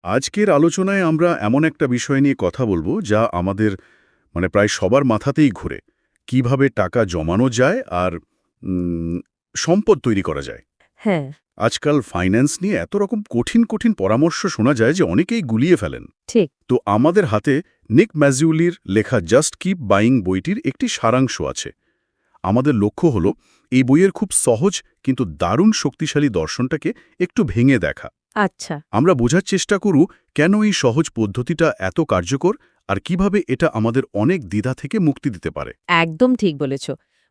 আজকের আলোচনায় আমরা এমন একটা বিষয় নিয়ে কথা বলবো যা আমাদের প্রায় সবার মাথাতেই ঘুরে। কিভাবে টাকা জমানো যায় আর উম, সম্পদ তৈরি করা যায়। হ্যাঁ, আজকাল ফাইন্যান্স নিয়ে এত রকম কঠিন কঠিন পরামর্শ শোনা যায় যে অনেকেই গুলিয়ে ফেলেন। ঠিক। তো আমাদের হাতে নিক ম্যাজিউলির লেখা জাস্ট কিপ বাইং বইটির একটি সারাংশ আছে। আমাদের লক্ষ্য হল এই বইয়ের খুব সহজ কিন্তু দারুণ শক্তিশালী দর্শনটাকে একটু ভেঙে দেখা। আচ্ছা, আমরা বোঝার চেষ্টা করু কেন এই সহজ পদ্ধতিটা এত কার্যকর আর কিভাবে এটা আমাদের অনেক দ্বিধা থেকে মুক্তি দিতে পারে। একদম ঠিক বলেছ।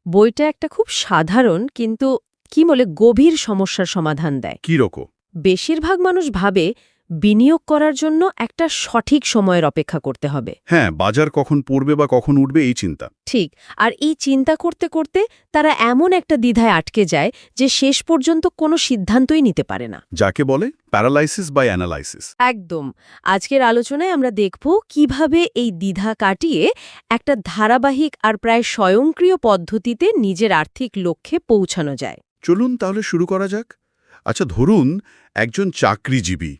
বইটা একটা খুব সাধারণ কিন্তু কি বলে গভীর সমস্যার সমাধান দেয়। কি রকম? বেশিরভাগ মানুষ ভাবে বিনিয়োগ করার জন্য একটা সঠিক সময়ের অপেক্ষা করতে হবে। হ্যাঁ, বাজার কখন পড়বে বা কখন উঠবে এই চিন্তা। ঠিক। আর এই চিন্তা করতে করতে তারা এমন একটা দ্বিধায় আটকে যায় যে শেষ পর্যন্ত কোনো সিদ্ধান্তই নিতে পারে না। যাকে বলে প্যারালাইসিস বাই অ্যানালাইসিস। একদম। আজকের আলোচনায় আমরা দেখব কিভাবে এই দ্বিধা কাটিয়ে একটা ধারাবাহিক আর প্রায় স্বয়ংক্রিয় পদ্ধতিতে নিজের আর্থিক লক্ষ্যে পৌঁছানো যায়। চলুন তাহলে শুরু করা যাক। আচ্ছা, ধরুন একজন চাকরিজীবী,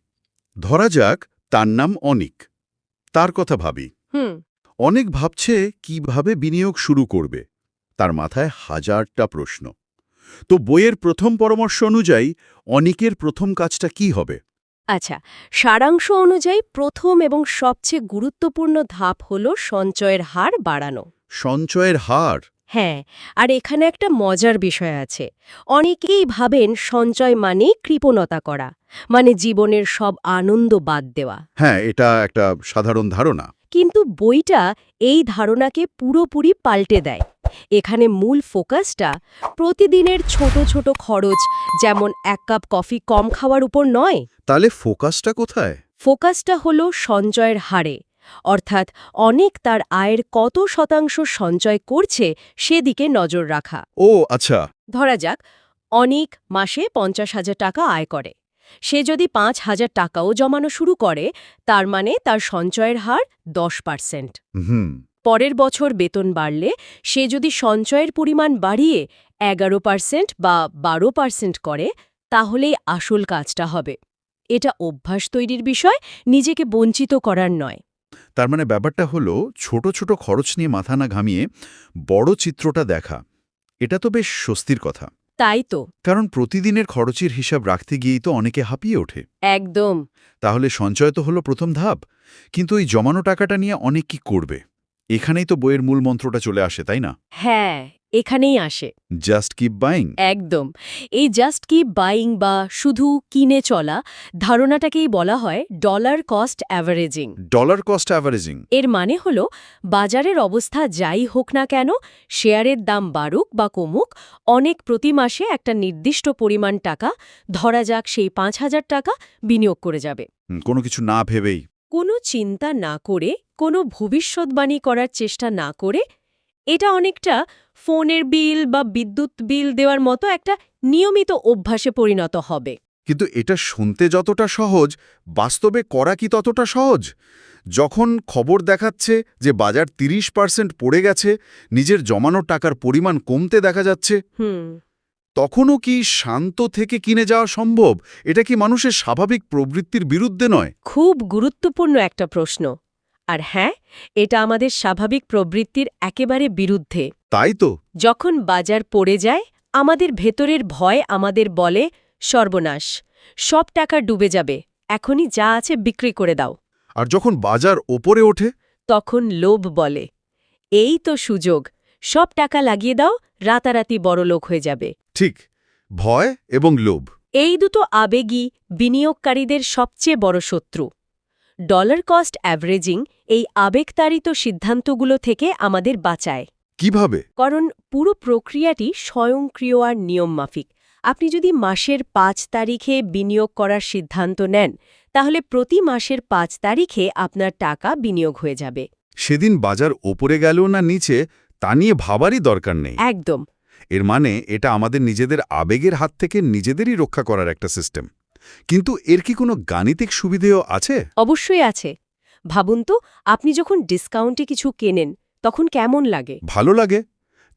ধরা যাক তার নাম অনিক। তার কথা ভাবি। হুম। অনেক ভাবছে কিভাবে বিনিয়োগ শুরু করবে। তার মাথায় হাজারটা প্রশ্ন। তো বইয়ের প্রথম পরামর্শ অনুযায়ী অনিকের প্রথম কাজটা কি হবে? আচ্ছা, সারাংশ অনুযায়ী প্রথম এবং সবচেয়ে গুরুত্বপূর্ণ ধাপ হল সঞ্চয়ের হার বাড়ানো। সঞ্চয়ের হার? হ্যাঁ, আর এখানে একটা মজার বিষয় আছে। অনেকেই ভাবেন সঞ্চয় মানেই কৃপণতা করা, মানে জীবনের সব আনন্দ বাদ দেওয়া। হ্যাঁ, এটা একটা সাধারণ ধারণা। কিন্তু বইটা এই ধারণাকে পুরোপুরি পাল্টে দেয়। এখানে মূল ফোকাসটা প্রতিদিনের ছোট ছোট খরচ, যেমন 1 কাপ কফি কম খাওয়ার উপর নয়। তাহলে ফোকাসটা কোথায়? ফোকাসটা হলো সঞ্চয়ের হারে, অর্থাৎ অনেক তার আয়ের কত শতাংশ সঞ্চয় করছে সেদিকে নজর রাখা। ও আচ্ছা। ধরা যাক অনেক মাসে 50,000 টাকা আয় করে। সে যদি 5,000 টাকাও জমানো শুরু করে, তার মানে তার সঞ্চয়ের হার 10%। হুম। পরের বছর বেতন বাড়লে সে যদি সঞ্চয়ের পরিমাণ বাড়িয়ে 11% বা 12% করে, তাহলেই আসল কাজটা হবে। এটা অভ্যাস তৈরির বিষয়, নিজেকে বঞ্চিত করার নয়। তার মানে ব্যাপারটা হলো ছোট ছোট খরচ নিয়ে মাথা না ঘামিয়ে বড় চিত্রটা দেখা। এটা তো বেশ স্বস্তির কথা। তাই তো। কারণ প্রতিদিনের খরচের হিসাব রাখতে গিয়েই তো অনেকে হাঁপিয়ে ওঠে। একদম। তাহলে সঞ্চয় তো হলো প্রথম ধাপ, কিন্তু ওই জমানো টাকাটা নিয়ে অনেক কি করবে? এখানেই তো বইয়ের মূল মন্ত্রটা চলে আসে, তাই না? হ্যাঁ, এখানেই আসে। Just keep buying. একদম। এই জাস্ট কিপ বাইং বা শুধু কিনে চলা ধারণাটাকেই বলা হয় dollar cost averaging. Dollar cost averaging? এর মানে হল বাজারের অবস্থা যাই হোক না কেন, শেয়ারের দাম বাড়ুক বা কমুক, অনেক প্রতি মাসে একটা নির্দিষ্ট পরিমাণ টাকা, ধরা যাক সেই 5,000 টাকা, বিনিয়োগ করে যাবে। কোনো কিছু না ভেবেই। কোনো চিন্তা না করে, কোনো ভবিষ্যৎবাণী করার চেষ্টা না করে। এটা অনেকটা ফোনের বিল বা বিদ্যুৎ বিল দেওয়ার মতো একটা নিয়মিত অভ্যাসে পরিণত হবে। কিন্তু এটা শুনতে যতটা সহজ, বাস্তবে করা কি ততটা সহজ? যখন খবর দেখাচ্ছে যে বাজার 30% পড়ে গেছে, নিজের জমানো টাকার পরিমাণ কমতে দেখা যাচ্ছে, হুম। তখনও কি শান্ত থেকে কিনে যাওয়া সম্ভব? এটা কি মানুষের স্বাভাবিক প্রবৃত্তির বিরুদ্ধে নয়? খুব গুরুত্বপূর্ণ একটা প্রশ্ন। আর হ্যাঁ, এটা আমাদের স্বাভাবিক প্রবৃত্তির একেবারে বিরুদ্ধে। তাই তো। যখন বাজার পড়ে যায়, আমাদের ভেতরের ভয় আমাদের বলে, সর্বনাশ, সব টাকা ডুবে যাবে, এখনই যা আছে বিক্রি করে দাও। আর যখন বাজার ওপরে ওঠে? তখন লোভ বলে, এই তো সুযোগ, সব টাকা লাগিয়ে দাও, রাতারাতি বড়লোক হয়ে যাবে। ঠিক। ভয় এবং লোভ। এই দুটো আবেগই বিনিয়োগকারীদের সবচেয়ে বড় শত্রু। ডলার কস্ট অ্যাভারেজিং এই আবেগতাড়িত সিদ্ধান্তগুলো থেকে আমাদের বাঁচায়। কিভাবে? কারণ পুরো প্রক্রিয়াটি স্বয়ংক্রিয় আর নিয়মমাফিক। আপনি যদি মাসের 5 তারিখে বিনিয়োগ করার সিদ্ধান্ত নেন, তাহলে প্রতি মাসের 5 তারিখে আপনার টাকা বিনিয়োগ হয়ে যাবে। সেদিন বাজার ওপরে গেল না নিচে তা নিয়ে ভাবারই দরকার নেই। একদম। এর মানে এটা আমাদের নিজেদের আবেগের হাত থেকে নিজেদেরই রক্ষা করার একটা সিস্টেম। কিন্তু এর কি কোনো গাণিতিক সুবিধেও আছে? অবশ্যই আছে। ভাবুন তো, আপনি যখন ডিসকাউন্টে কিছু কেনেন, তখন কেমন লাগে? ভালো লাগে,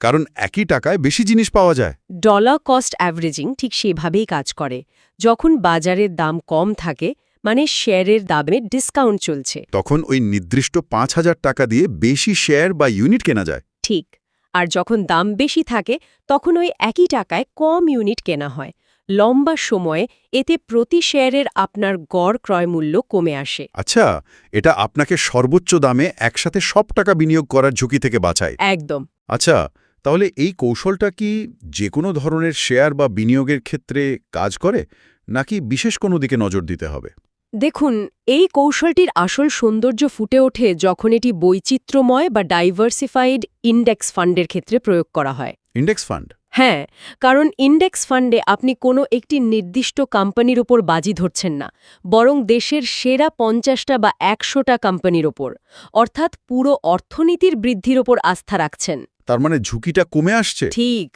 কারণ একই টাকায় বেশি জিনিস পাওয়া যায়। ডলার কস্ট অ্যাভারেজিং ঠিক সেভাবেই কাজ করে। যখন বাজারের দাম কম থাকে, মানে শেয়ারের দামে ডিসকাউন্ট চলছে। তখন ওই নির্দিষ্ট ৫,০০০ টাকা দিয়ে বেশি শেয়ার বা ইউনিট কেনা যায়। ঠিক। আর যখন দাম বেশি থাকে তখন ওই একই টাকায় কম ইউনিট কেনা হয়। লম্বা সময়ে এতে প্রতি শেয়ারের আপনার গড় ক্রয়মূল্য কমে আসে। আচ্ছা, এটা আপনাকে সর্বোচ্চ দামে একসাথে সব টাকা বিনিয়োগ করার ঝুঁকি থেকে বাঁচায়। একদম। আচ্ছা, তাহলে এই কৌশলটা কি যে কোনো ধরনের শেয়ার বা বিনিয়োগের ক্ষেত্রে কাজ করে, নাকি বিশেষ কোনো দিকে নজর দিতে হবে? দেখুন, এই কৌশলটির আসল সৌন্দর্য ফুটে ওঠে যখন এটি বৈচিত্র্যময় বা ডাইভার্সিফাইড ইন্ডেক্স ফান্ডের ক্ষেত্রে প্রয়োগ করা হয়। Index fund? হ্যাঁ, কারণ ইন্ডেক্স ফান্ডে আপনি কোনো একটি নির্দিষ্ট কোম্পানির ওপর বাজি ধরছেন না, বরং দেশের সেরা ৫০টা বা ১০০টা কোম্পানির ওপর, অর্থাৎ পুরো অর্থনীতির বৃদ্ধির ওপর আস্থা রাখছেন। তার মানে ঝুঁকিটা কমে আসছে? ঠিক।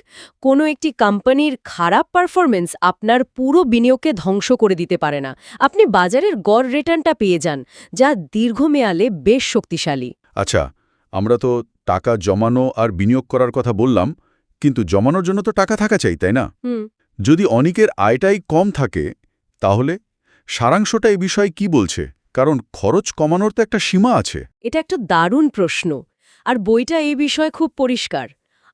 কোনো একটি কোম্পানির খারাপ পারফরমেন্স আপনার পুরো বিনিয়োগকে ধ্বংস করে দিতে পারে না। আপনি বাজারের গড় রিটার্নটা পেয়ে যান, যা দীর্ঘমেয়ালে বেশ শক্তিশালী। আচ্ছা, আমরা তো টাকা জমানো আর বিনিয়োগ করার কথা বললাম, কিন্তু জমানোর জন্য তো টাকা থাকা চাই, তাই না? হুম। যদি অনেকের আয়টাই কম থাকে, তাহলে সারাংশটা এই বিষয়ে কি বলছে? কারণ খরচ কমানোর তো একটা সীমা আছে। এটা একটা দারুণ প্রশ্ন, আর বইটা এই বিষয়ে খুব পরিষ্কার।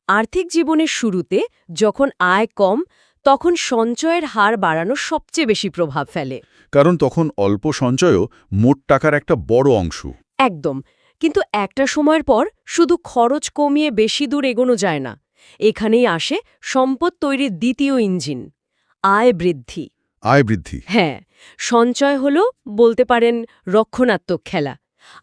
আর্থিক জীবনের শুরুতে যখন আয় কম, তখন সঞ্চয়ের হার বাড়ানো সবচেয়ে বেশি প্রভাব ফেলে। কারণ তখন অল্প সঞ্চয়ও মোট টাকার একটা বড় অংশ। একদম। কিন্তু একটা সময়ের পর শুধু খরচ কমিয়ে বেশি দূর এগোনো যায় না। এখানেই আসে সম্পদ তৈরির দ্বিতীয় ইঞ্জিন, আয় বৃদ্ধি। আয় বৃদ্ধি? হ্যাঁ, সঞ্চয় হলো বলতে পারেন রক্ষণাত্মক খেলা,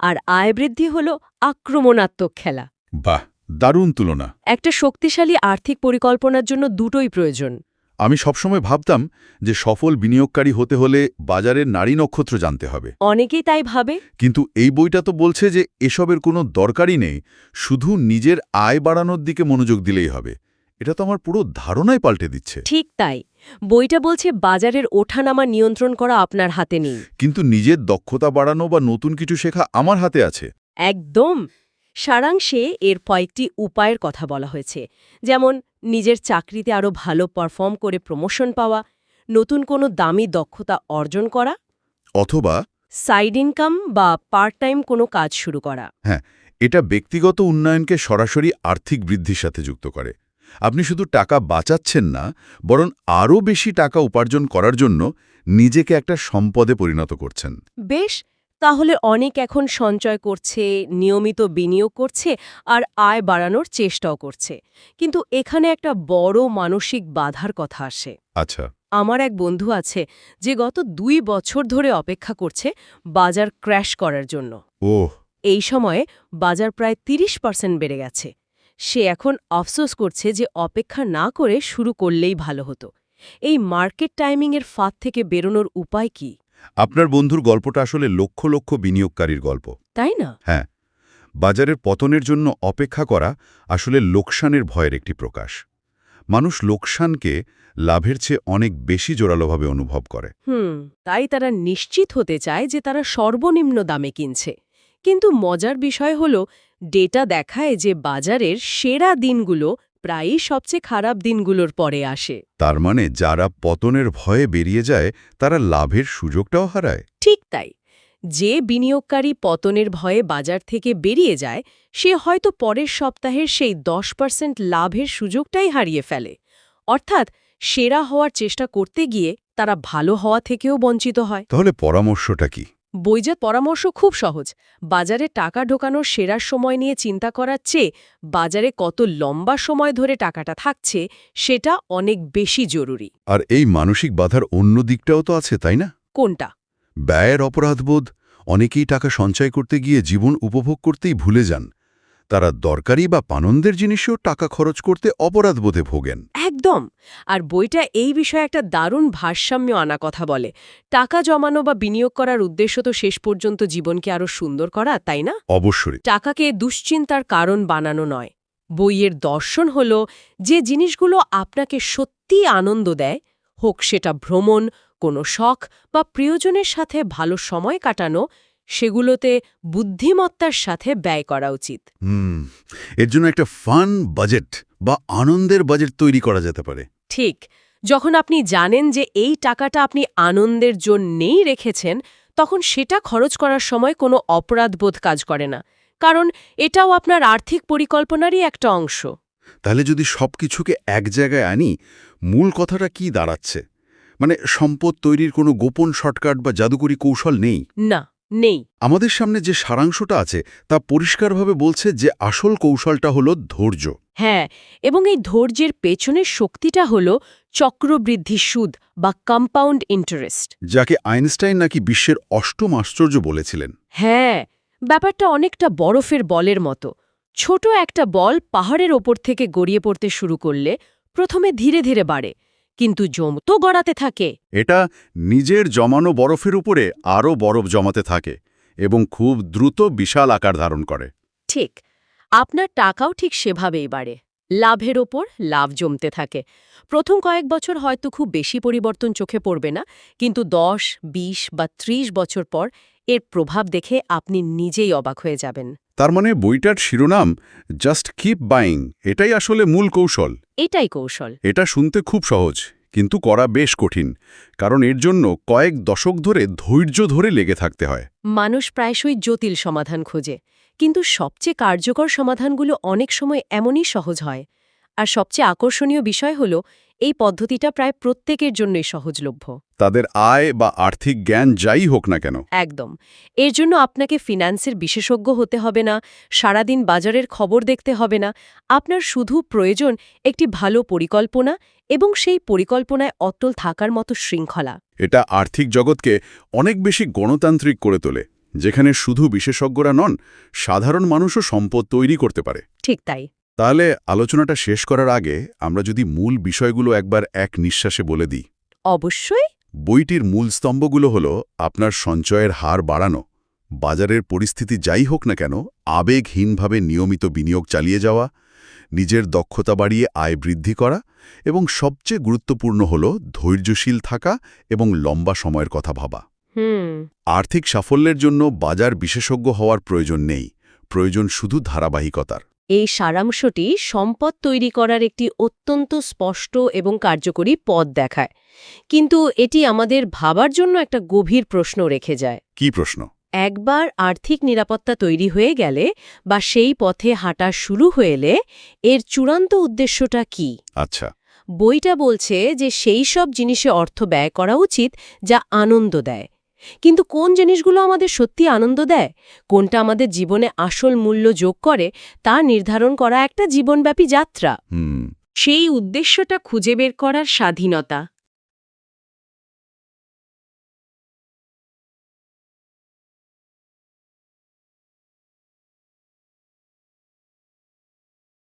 আর আয় বৃদ্ধি হলো আক্রমণাত্মক খেলা। বাহ, দারুণ তুলনা। একটা শক্তিশালী আর্থিক পরিকল্পনার জন্য দুটোই প্রয়োজন। আমি সবসময় ভাবতাম যে সফল বিনিয়োগকারী হতে হলে বাজারের নারী নক্ষত্র জানতে হবে। অনেকেই তাই ভাবে। কিন্তু এই বইটা তো বলছে যে এসবের কোনো দরকারই নেই, শুধু নিজের আয় বাড়ানোর দিকে মনোযোগ দিলেই হবে। এটা তো আমার পুরো ধারণাই পাল্টে দিচ্ছে। ঠিক তাই। বইটা বলছে বাজারের ওঠানামা নিয়ন্ত্রণ করা আপনার হাতে নেই। কিন্তু নিজের দক্ষতা বাড়ানো বা নতুন কিছু শেখা আমার হাতে আছে। একদম। সারাংশে এর কয়েকটি উপায়ের কথা বলা হয়েছে, যেমন নিজের চাকরিতে আরও ভালো পারফর্ম করে প্রমোশন পাওয়া, নতুন কোনো দামি দক্ষতা অর্জন করা, অথবা সাইড ইনকাম বা পার্ট টাইম কোনো কাজ শুরু করা। হ্যাঁ, এটা ব্যক্তিগত উন্নয়নকে সরাসরি আর্থিক বৃদ্ধির সাথে যুক্ত করে। আপনি শুধু টাকা বাঁচাচ্ছেন না, বরং আরও বেশি টাকা উপার্জন করার জন্য নিজেকে একটা সম্পদে পরিণত করছেন। বেশ, তাহলে অনেক এখন সঞ্চয় করছে, নিয়মিত বিনিয়োগ করছে, আর আয় বাড়ানোর চেষ্টাও করছে। কিন্তু এখানে একটা বড় মানসিক বাধার কথা আসে। আচ্ছা। আমার এক বন্ধু আছে যে গত ২ বছর ধরে অপেক্ষা করছে বাজার ক্র্যাশ করার জন্য। ওহ। এই সময়ে বাজার প্রায় ৩০% বেড়ে গেছে। সে এখন আফসোস করছে যে অপেক্ষা না করে শুরু করলেই ভালো হতো। এই মার্কেট টাইমিংয়ের ফাঁদ থেকে বেরোনোর উপায় কি? আপনার বন্ধুর গল্পটা আসলে লক্ষ লক্ষ বিনিয়োগকারীর গল্প, তাই না? হ্যাঁ। বাজারের পতনের জন্য অপেক্ষা করা আসলে লোকসানের ভয়ের একটি প্রকাশ। মানুষ লোকসানকে লাভের চেয়ে অনেক বেশি জোরালোভাবে অনুভব করে। তাই তারা নিশ্চিত হতে চায় যে তারা সর্বনিম্ন দামে কিনছে। কিন্তু মজার বিষয় হল, ডেটা দেখায় যে বাজারের সেরা দিনগুলো প্রায়ই সবচেয়ে খারাপ দিনগুলোর পরে আসে। তার মানে যারা পতনের ভয়ে বেরিয়ে যায় তারা লাভের সুযোগটাও হারায়। ঠিক তাই। যে বিনিয়োগকারী পতনের ভয়ে বাজার থেকে বেরিয়ে যায়, সে হয়তো পরের সপ্তাহের সেই 10% লাভের সুযোগটাই হারিয়ে ফেলে। অর্থাৎ সেরা হওয়ার চেষ্টা করতে গিয়ে তারা ভালো হওয়া থেকেও বঞ্চিত হয়। তাহলে পরামর্শটা কি? বইজাত পরামর্শ খুব সহজ। বাজারে টাকা ঢোকানোর সেরা সময় নিয়ে চিন্তা করার চেয়ে বাজারে কত লম্বা সময় ধরে টাকাটা থাকছে সেটা অনেক বেশি জরুরি। আর এই মানসিক বাধার অন্য দিকটাও তো আছে, তাই না? কোনটা? ব্যয়ের অপরাধবোধ। অনেকেই টাকা সঞ্চয় করতে গিয়ে জীবন উপভোগ করতেই ভুলে যান। তারা দরকারি বা পানন্দের জিনিসেও টাকা খরচ করতে অপরাধবোধে ভোগেন। একদম। আর বইটা এই বিষয়ে একটা দারুণ ভারসাম্য আনা কথা বলে। টাকা জমানো বা বিনিয়োগ করার উদ্দেশ্য তো শেষ পর্যন্ত জীবনকে আরও সুন্দর করা, তাই না? অবশ্যই। টাকাকে দুশ্চিন্তার কারণ বানানো নয়। বইয়ের দর্শন হল, যে জিনিসগুলো আপনাকে সত্যিই আনন্দ দেয়, হোক সেটা ভ্রমণ, কোনো শখ বা প্রিয়জনের সাথে ভালো সময় কাটানো, সেগুলোতে বুদ্ধিমত্তার সাথে ব্যয় করা উচিত। এর জন্য একটা ফান বাজেট বা আনন্দের বাজেট তৈরি করা যেতে পারে। ঠিক। যখন আপনি জানেন যে এই টাকাটা আপনি আনন্দের জন্যেই রেখেছেন, তখন সেটা খরচ করার সময় কোনো অপরাধবোধ কাজ করে না, কারণ এটাও আপনার আর্থিক পরিকল্পনারই একটা অংশ। তাহলে যদি সবকিছুকে এক জায়গায় আনি, মূল কথাটা কি দাঁড়াচ্ছে? মানে সম্পদ তৈরির কোনো গোপন শর্টকাট বা জাদুকরি কৌশল নেই। না, নেই। আমাদের সামনে যে সারাংশটা আছে তা পরিষ্কারভাবে বলছে যে আসল কৌশলটা হলো ধৈর্য। হ্যাঁ, এবং এই ধৈর্যের পেছনের শক্তিটা হল চক্রবৃদ্ধি সুদ বা কম্পাউন্ড ইন্টারেস্ট। যাকে আইনস্টাইন নাকি বিশ্বের অষ্টম আশ্চর্য বলেছিলেন। হ্যাঁ, ব্যাপারটা অনেকটা বরফের বলের মতো। ছোট একটা বল পাহাড়ের ওপর থেকে গড়িয়ে পড়তে শুরু করলে প্রথমে ধীরে ধীরে বাড়ে, কিন্তু জমতো গড়াতে থাকে। এটা নিজের জমানো বরফের উপরে আরও বরফ জমাতে থাকে এবং খুব দ্রুত বিশাল আকার ধারণ করে। ঠিক, আপনার টাকাও ঠিক সেভাবেই বাড়ে। লাভের ওপর লাভ জমতে থাকে। প্রথম কয়েক বছর হয়তো খুব বেশি পরিবর্তন চোখে পড়বে না, কিন্তু 10, 20 বা 30 বছর পর এর প্রভাব দেখে আপনি নিজেই অবাক হয়ে যাবেন। তার মানে বইটার শিরোনাম জাস্ট কিপ বাইং, এটাই আসলে মূল কৌশল। এটাই কৌশল। এটা শুনতে খুব সহজ, কিন্তু করা বেশ কঠিন, কারণ এর জন্য কয়েক দশক ধরে ধৈর্য ধরে লেগে থাকতে হয়। মানুষ প্রায়শই জটিল সমাধান খোঁজে, কিন্তু সবচেয়ে কার্যকর সমাধানগুলো অনেক সময় এমনই সহজ হয়। আর সবচেয়ে আকর্ষণীয় বিষয় হল এই পদ্ধতিটা প্রায় প্রত্যেকের জন্যই সহজলভ্য। তাদের আয় বা আর্থিক জ্ঞান যাই হোক না কেন। একদম। এর জন্য আপনাকে ফিন্যান্সের বিশেষজ্ঞ হতে হবে না, সারাদিন বাজারের খবর দেখতে হবে না। আপনার শুধু প্রয়োজন একটি ভালো পরিকল্পনা এবং সেই পরিকল্পনায় অটল থাকার মতো শৃঙ্খলা। এটা আর্থিক জগৎকে অনেক বেশি গণতান্ত্রিক করে তোলে, যেখানে শুধু বিশেষজ্ঞরা নন, সাধারণ মানুষও সম্পদ তৈরি করতে পারে। ঠিক তাই। তাহলে আলোচনাটা শেষ করার আগে আমরা যদি মূল বিষয়গুলো একবার এক নিঃশ্বাসে বলে দিই। অবশ্যই। বইটির মূল স্তম্ভগুলো হলো আপনার সঞ্চয়ের হার বাড়ানো, বাজারের পরিস্থিতি যাই হোক না কেন আবেগহীনভাবে নিয়মিত বিনিয়োগ চালিয়ে যাওয়া, নিজের দক্ষতা বাড়িয়ে আয় বৃদ্ধি করা, এবং সবচেয়ে গুরুত্বপূর্ণ হল ধৈর্যশীল থাকা এবং লম্বা সময়ের কথা ভাবা। আর্থিক সাফল্যের জন্য বাজার বিশেষজ্ঞ হওয়ার প্রয়োজন নেই, প্রয়োজন শুধু ধারাবাহিকতার। এই সারাংশটি সম্পদ তৈরি করার একটি অত্যন্ত স্পষ্ট এবং কার্যকরী পথ দেখায়, কিন্তু এটি আমাদের ভাবার জন্য একটা গভীর প্রশ্ন রেখে যায়। কি প্রশ্ন? একবার আর্থিক নিরাপত্তা তৈরি হয়ে গেলে বা সেই পথে হাঁটা শুরু হলে এর চূড়ান্ত উদ্দেশ্যটা কি? আচ্ছা, বইটা বলছে যে সেই সব জিনিসে অর্থ ব্যয় করা উচিত যা আনন্দ দেয়। কিন্তু কোন জিনিসগুলো আমাদের সত্যি আনন্দ দেয়, কোনটা আমাদের জীবনে আসল মূল্য যোগ করে, তা নির্ধারণ করা একটা জীবনব্যাপী যাত্রা। সেই উদ্দেশ্যটা খুঁজে বের করার স্বাধীনতা